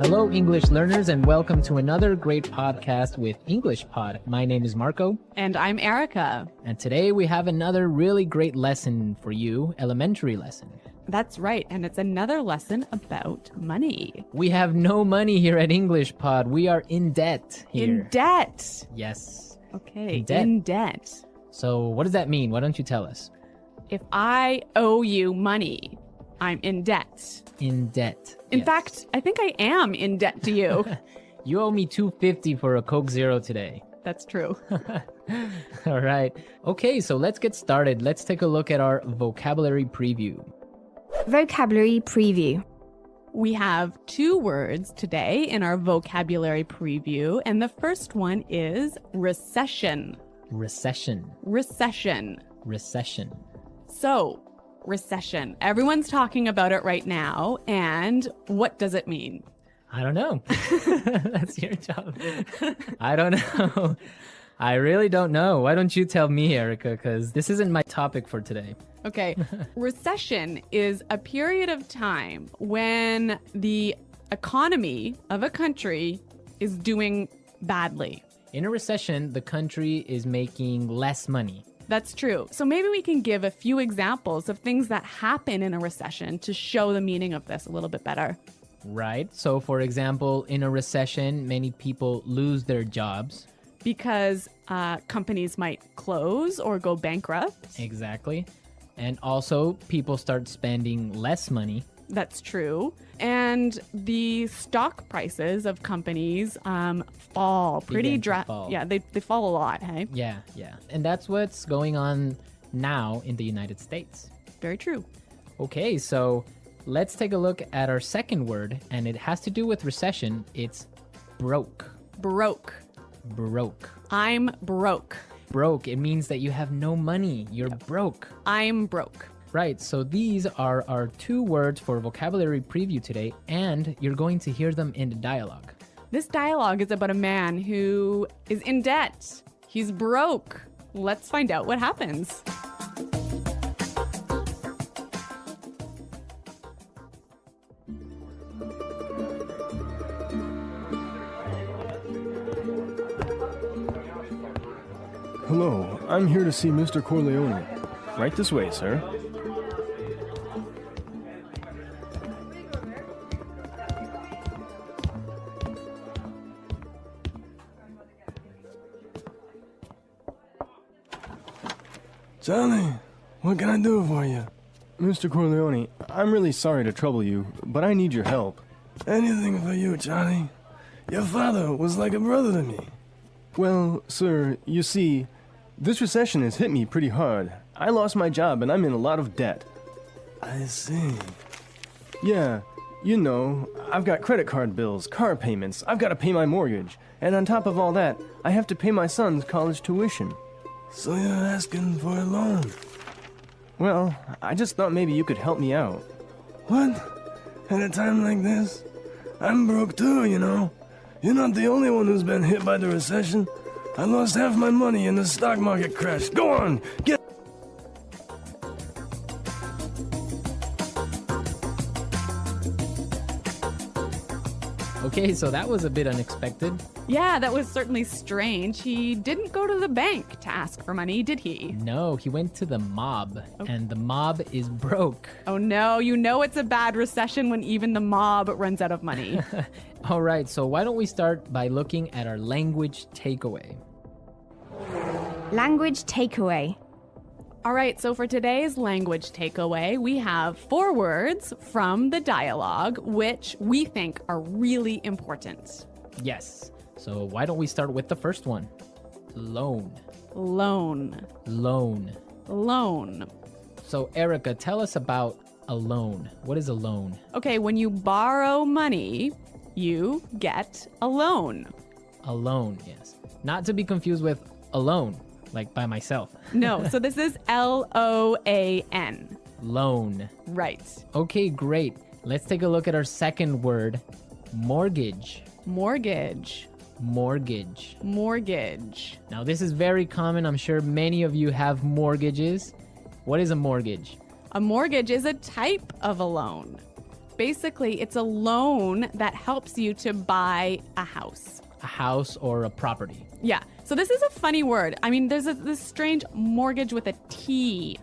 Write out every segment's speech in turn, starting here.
Hello, English learners, and welcome to another great podcast with English Pod. My name is Marco. And I'm Erica. And today we have another really great lesson for you, elementary lesson. That's right, and it's another lesson about money. We have no money here at English Pod. We are in debt here. In debt. Yes. Okay, In debt. debt. So what does that mean? Why don't you tell us? If I owe you money, I'm in debt. In debt. In Yes. fact, I think I am in debt to you. You owe me $2.50 for a Coke Zero today. That's true. All right. Okay, so let's get started. Let's take a look at our vocabulary preview. Vocabulary preview. We have two words today in our vocabulary preview, and the first one is recession. Recession. Recession. Recession. So, recession. Everyone's talking about it right now, and what does it mean? I don't know. That's your job. I don't know. I really don't know. Why don't you tell me, Erica? Because this isn't my topic for today. Okay. Recession is a period of time when the economy of a country is doing badly. In a recession, the country is making less money. That's true. So maybe we can give a few examples of things that happen in a recession to show the meaning of this a little bit better. Right. So, for example, in a recession, many people lose their jobs. Because companies might close or go bankrupt. Exactly. And also, people start spending less money. That's true. And the stock prices of companies fall pretty Begin to fall. Yeah, they fall a lot, hey? Yeah. And that's what's going on now in the United States. Very true. Okay, so let's take a look at our second word, and it has to do with recession. It's broke. Broke. Broke. I'm broke. Broke, it means that you have no money. You're broke. I'm broke. Right, so these are our two words for vocabulary preview today, and you're going to hear them in the dialogue. This dialogue is about a man who is in debt. He's broke. Let's find out what happens. Hello, I'm here to see Mr. Corleone. Right this way, sir. Johnny, what can I do for you? Mr. Corleone, I'm really sorry to trouble you, but I need your help. Anything for you, Johnny. Your father was like a brother to me. Well, sir, you see, this recession has hit me pretty hard. I lost my job and I'm in a lot of debt. I see. Yeah, you know, I've got credit card bills, car payments, I've got to pay my mortgage, and on top of all that, I have to pay my son's college tuition. So you're asking for a loan? Well, I just thought maybe you could help me out. What? At a time like this? I'm broke too, you know. You're not the only one who's been hit by the recession. I lost half my money in the stock market crash. Go on, get... Okay, so that was a bit unexpected. Yeah, that was certainly strange. He didn't go to the bank to ask for money, did he? No, he went to the mob, and the mob is broke. Oh no, you know it's a bad recession when even the mob runs out of money. All right, so why don't we start by looking at our language takeaway? Language takeaway. All right, so for today's language takeaway, we have 4 words from the dialogue, which we think are really important. Yes, so why don't we start with the first one? Loan. Loan. Loan. Loan. So Erica, tell us about a loan. What is a loan? Okay, when you borrow money, you get a loan. A loan, yes. Not to be confused with alone, like by myself. No, so this is L-O-A-N. Loan. Right. Okay, great. Let's take a look at our second word, mortgage. Mortgage. Mortgage. Mortgage. Now, this is very common. I'm sure many of you have mortgages. What is a mortgage? A mortgage is a type of a loan. Basically, it's a loan that helps you to buy a house. A house or a property. Yeah. So this is a funny word. I mean, there's this strange mortgage with a T.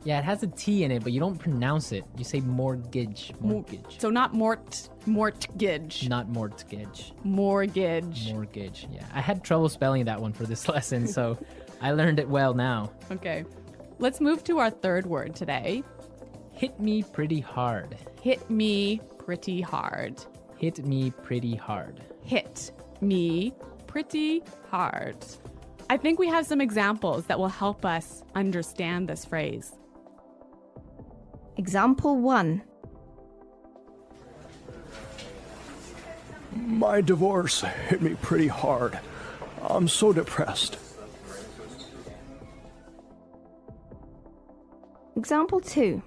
Yeah, it has a T in it, but you don't pronounce it. You say mortgage. Mortgage. So not mortgage. Not mortgage. Mortgage. Mortgage. Yeah. I had trouble spelling that one for this lesson, so I learned it well now. Okay. Let's move to our third word today. Hit me pretty hard. Hit me pretty hard. Hit me pretty hard. Hit me pretty hard. I think we have some examples that will help us understand this phrase. Example 1. My divorce hit me pretty hard. I'm so depressed. Example 2.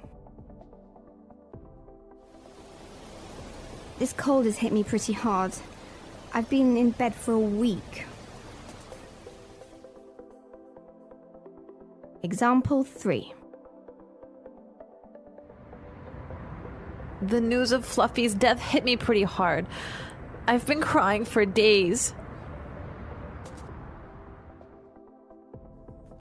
This cold has hit me pretty hard. I've been in bed for a week. Example 3. The news of Fluffy's death hit me pretty hard. I've been crying for days.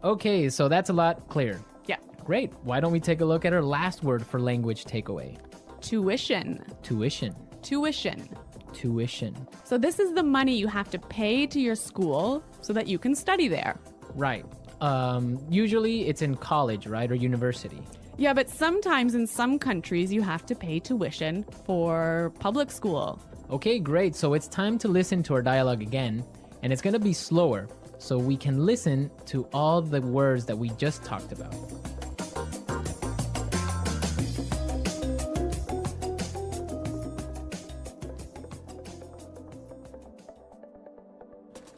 Okay, so that's a lot clearer. Yeah. Great. Why don't we take a look at our last word for language takeaway? Tuition. Tuition. Tuition. Tuition. So this is the money you have to pay to your school so that you can study there. Right. Usually it's in college, right? Or university. Yeah, but sometimes in some countries you have to pay tuition for public school. Okay, great. So it's time to listen to our dialogue again, and it's going to be slower so we can listen to all the words that we just talked about.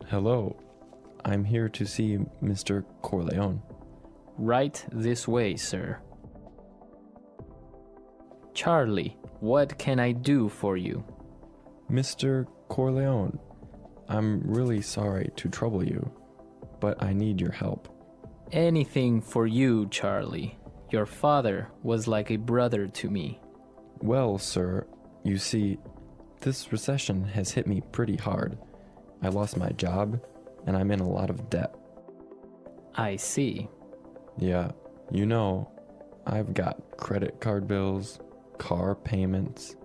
Hello, I'm here to see Mr. Corleone. Right this way, sir. Charlie, what can I do for you? Mr. Corleone, I'm really sorry to trouble you, but I need your help. Anything for you, Charlie. Your father was like a brother to me. Well, sir, you see, this recession has hit me pretty hard. I lost my job, and I'm in a lot of debt. I see. Yeah, you know, I've got credit card bills, car payments,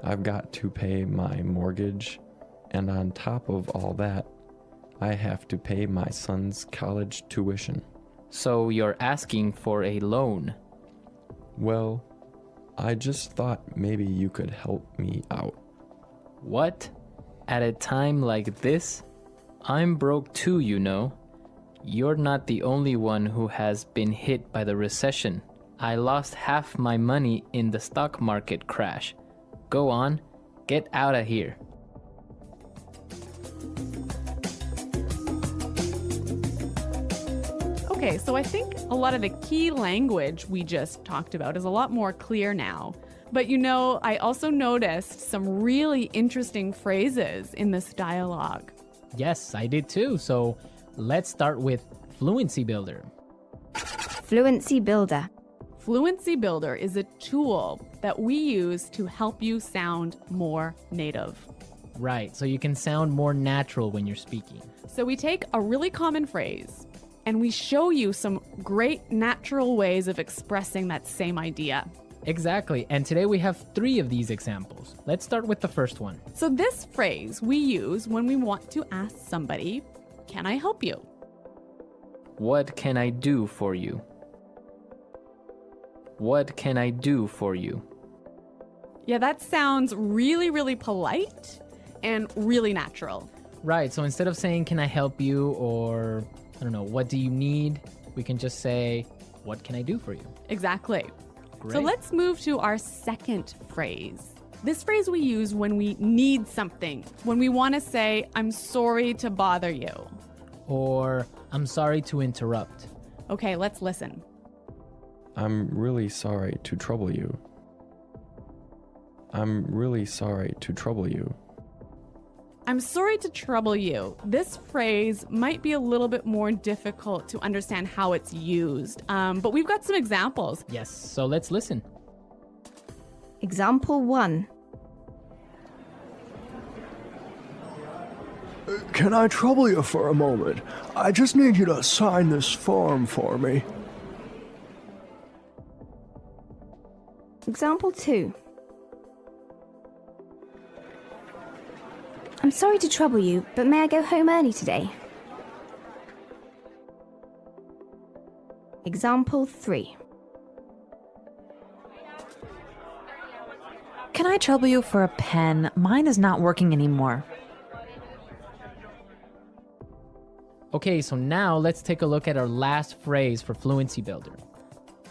I've got to pay my mortgage, and on top of all that, I have to pay my son's college tuition. So you're asking for a loan? Well, I just thought maybe you could help me out. What? At a time like this? I'm broke too, you know. You're not the only one who has been hit by the recession. I lost half my money in the stock market crash. Go on, get out of here. Okay, so I think a lot of the key language we just talked about is a lot more clear now. But you know, I also noticed some really interesting phrases in this dialogue. Yes, I did too. So let's start with Fluency Builder. Fluency Builder. Fluency Builder is a tool that we use to help you sound more native. Right, so you can sound more natural when you're speaking. So we take a really common phrase and we show you some great natural ways of expressing that same idea. Exactly, and today we have 3 of these examples. Let's start with the first one. So this phrase we use when we want to ask somebody, "Can I help you?" What can I do for you? What can I do for you? Yeah, that sounds really, really polite and really natural. Right, so instead of saying, can I help you? Or, I don't know, what do you need? We can just say, what can I do for you? Exactly. Great. So let's move to our second phrase. This phrase we use when we need something, when we want to say, "I'm sorry to bother you." Or, I'm sorry to interrupt. Okay, let's listen. I'm really sorry to trouble you. I'm really sorry to trouble you. I'm sorry to trouble you. This phrase might be a little bit more difficult to understand how it's used, but we've got some examples. Yes, so let's listen. Example 1. Can I trouble you for a moment? I just need you to sign this form for me. Example 2. I'm sorry to trouble you, but may I go home early today? Example 3. Can I trouble you for a pen? Mine is not working anymore. Okay, so now let's take a look at our last phrase for Fluency Builder.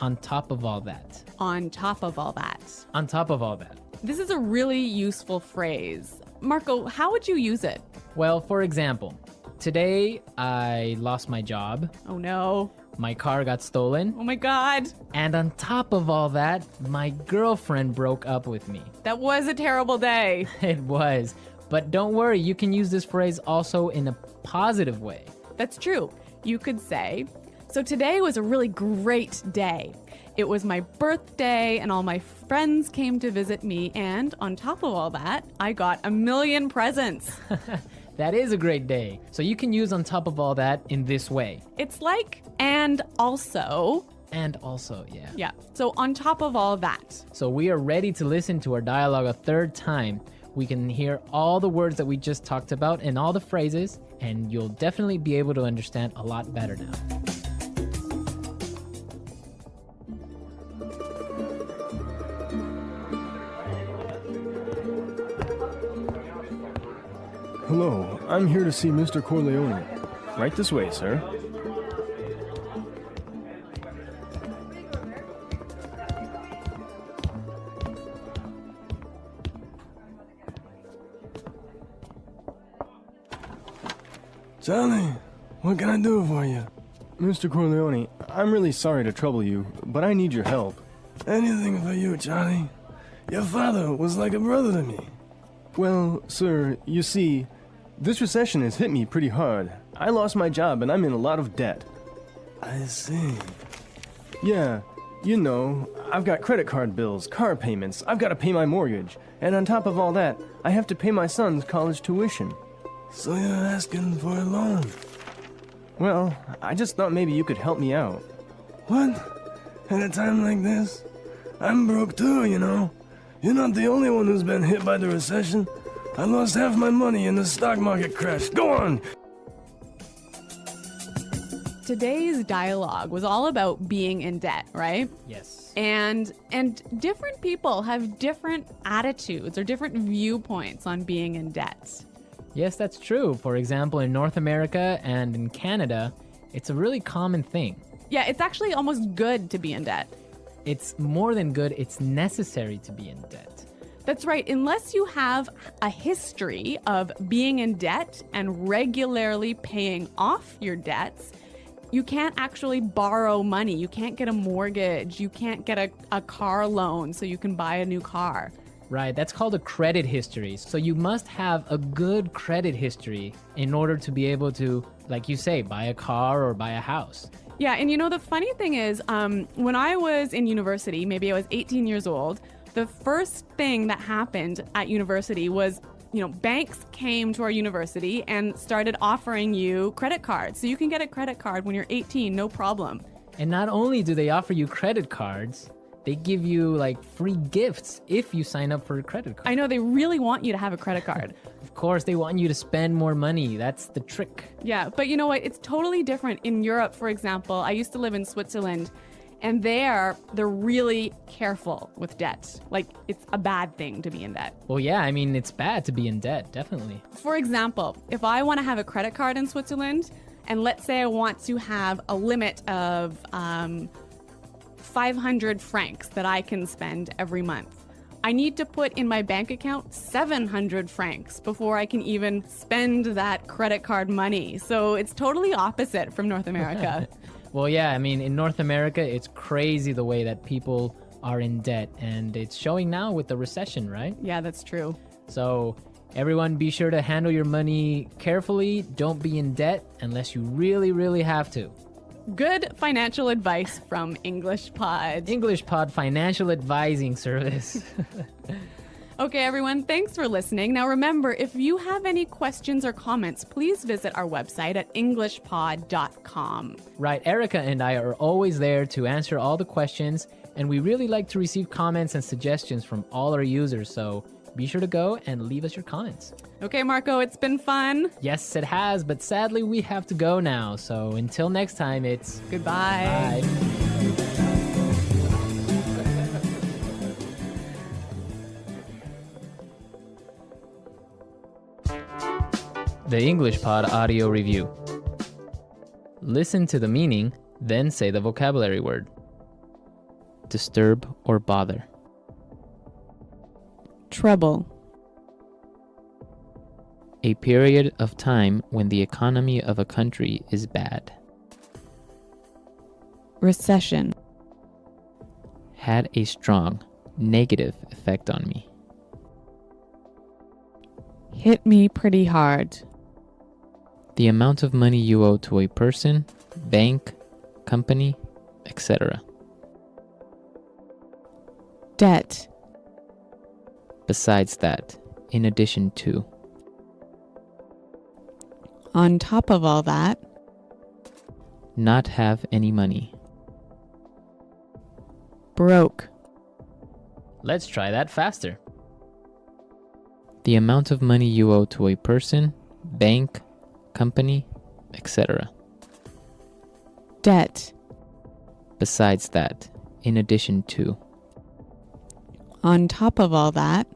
On top of all that. On top of all that. On top of all that. This is a really useful phrase. Marco, how would you use it? Well, for example, today I lost my job, Oh no. my car got stolen, Oh my God. and on top of all that, my girlfriend broke up with me. That was a terrible day. It was. But don't worry, you can use this phrase also in a positive way. That's true. You could say, so today was a really great day. It was my birthday and all my friends came to visit me, and on top of all that, I got 1,000,000 presents. That is a great day. So you can use on top of all that in this way. It's like, and also. And also, yeah. Yeah, so on top of all that. So we are ready to listen to our dialogue a third time. We can hear all the words that we just talked about and all the phrases, and you'll definitely be able to understand a lot better now. Hello, I'm here to see Mr. Corleone. Right this way, sir. Johnny, what can I do for you? Mr. Corleone, I'm really sorry to trouble you, but I need your help. Anything for you, Johnny. Your father was like a brother to me. Well, sir, you see, this recession has hit me pretty hard. I lost my job and I'm in a lot of debt. I see. Yeah, you know, I've got credit card bills, car payments, I've got to pay my mortgage, and on top of all that, I have to pay my son's college tuition. So you're asking for a loan? Well, I just thought maybe you could help me out. What? At a time like this? I'm broke too, you know. You're not the only one who's been hit by the recession. I lost half my money in the stock market crash. Go on! Today's dialogue was all about being in debt, right? Yes. And different people have different attitudes or different viewpoints on being in debt. Yes, that's true. For example, in North America and in Canada, it's a really common thing. Yeah, it's actually almost good to be in debt. It's more than good, it's necessary to be in debt. That's right. Unless you have a history of being in debt and regularly paying off your debts, you can't actually borrow money. You can't get a mortgage. You can't get a car loan so you can buy a new car. Right, that's called a credit history. So you must have a good credit history in order to be able to, like you say, buy a car or buy a house. Yeah, and you know, the funny thing is, when I was in university, maybe I was 18 years old, the first thing that happened at university was, you know, banks came to our university and started offering you credit cards. So you can get a credit card when you're 18, no problem. And not only do they offer you credit cards, they give you like free gifts if you sign up for a credit card. I know, they really want you to have a credit card. Of course, they want you to spend more money. That's the trick. Yeah, but you know what? It's totally different. In Europe, for example, I used to live in Switzerland, and they're really careful with debt. Like, it's a bad thing to be in debt. Well, yeah, I mean, it's bad to be in debt, definitely. For example, if I want to have a credit card in Switzerland, and let's say I want to have a limit of 500 francs that I can spend every month, I need to put in my bank account 700 francs before I can even spend that credit card money. So it's totally opposite from North America. Well, yeah, I mean, in North America, it's crazy the way that people are in debt, and it's showing now with the recession, right? Yeah, that's true. So everyone be sure to handle your money carefully. Don't be in debt unless you really, really have to. Good financial advice from English Pod. English Pod Financial Advising Service. Okay, everyone, thanks for listening. Now remember, if you have any questions or comments, please visit our website at englishpod.com. Right, Erica and I are always there to answer all the questions, and we really like to receive comments and suggestions from all our users, so be sure to go and leave us your comments. Okay, Marco, it's been fun. Yes, it has, but sadly we have to go now, so until next time, it's Goodbye. bye. The English Pod Audio Review. Listen to the meaning, then say the vocabulary word. Disturb or bother. Trouble. A period of time when the economy of a country is bad. Recession. Had a strong negative effect on me. Hit me pretty hard. The amount of money you owe to a person, bank, company, etc. Debt. Besides that, in addition to. On top of all that. Not have any money. Broke. Let's try that faster. The amount of money you owe to a person, bank, company, etc. Debt. Besides that, in addition to. On top of all that.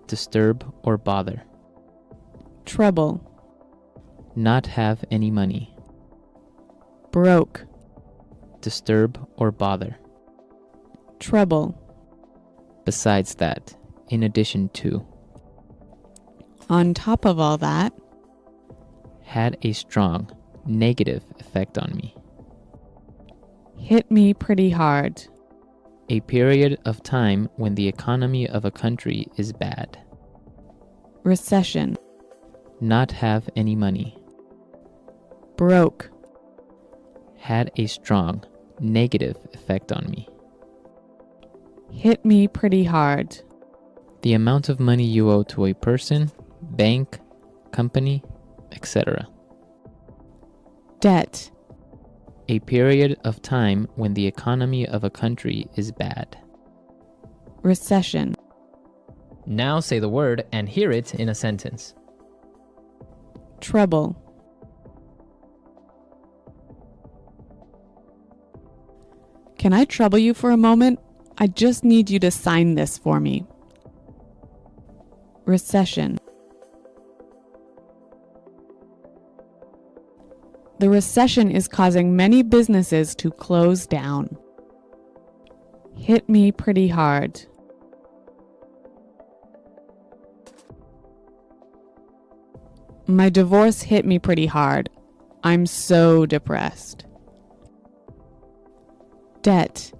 Disturb or bother. Trouble. Not have any money. Broke. Disturb or bother. Trouble. Besides that, in addition to. On top of all that. Had a strong negative effect on me. Hit me pretty hard. A period of time when the economy of a country is bad. Recession. Not have any money. Broke. Had a strong negative effect on me. Hit me pretty hard. The amount of money you owe to a person, bank, company, etc. Debt. A period of time when the economy of a country is bad. Recession. Now say the word and hear it in a sentence. Trouble. Can I trouble you for a moment? I just need you to sign this for me. Recession. The recession is causing many businesses to close down. Hit me pretty hard. My divorce hit me pretty hard. I'm so depressed. Debt.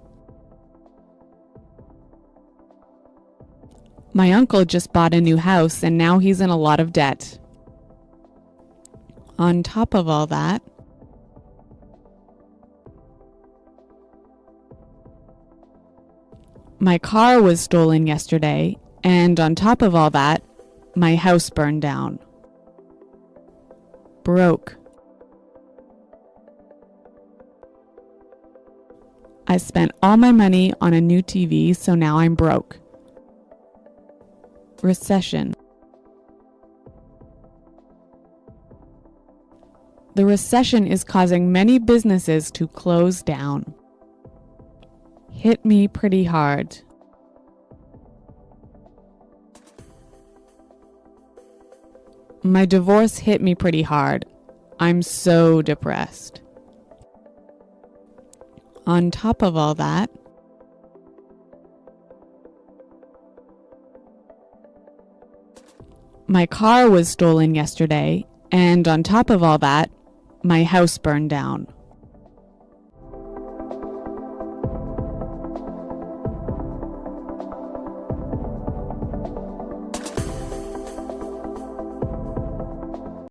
My uncle just bought a new house and now he's in a lot of debt. On top of all that, my car was stolen yesterday, and on top of all that, my house burned down. Broke. I spent all my money on a new TV, so now I'm broke. Recession. The recession is causing many businesses to close down. Hit me pretty hard. My divorce hit me pretty hard. I'm so depressed. On top of all that, my car was stolen yesterday, and on top of all that, my house burned down.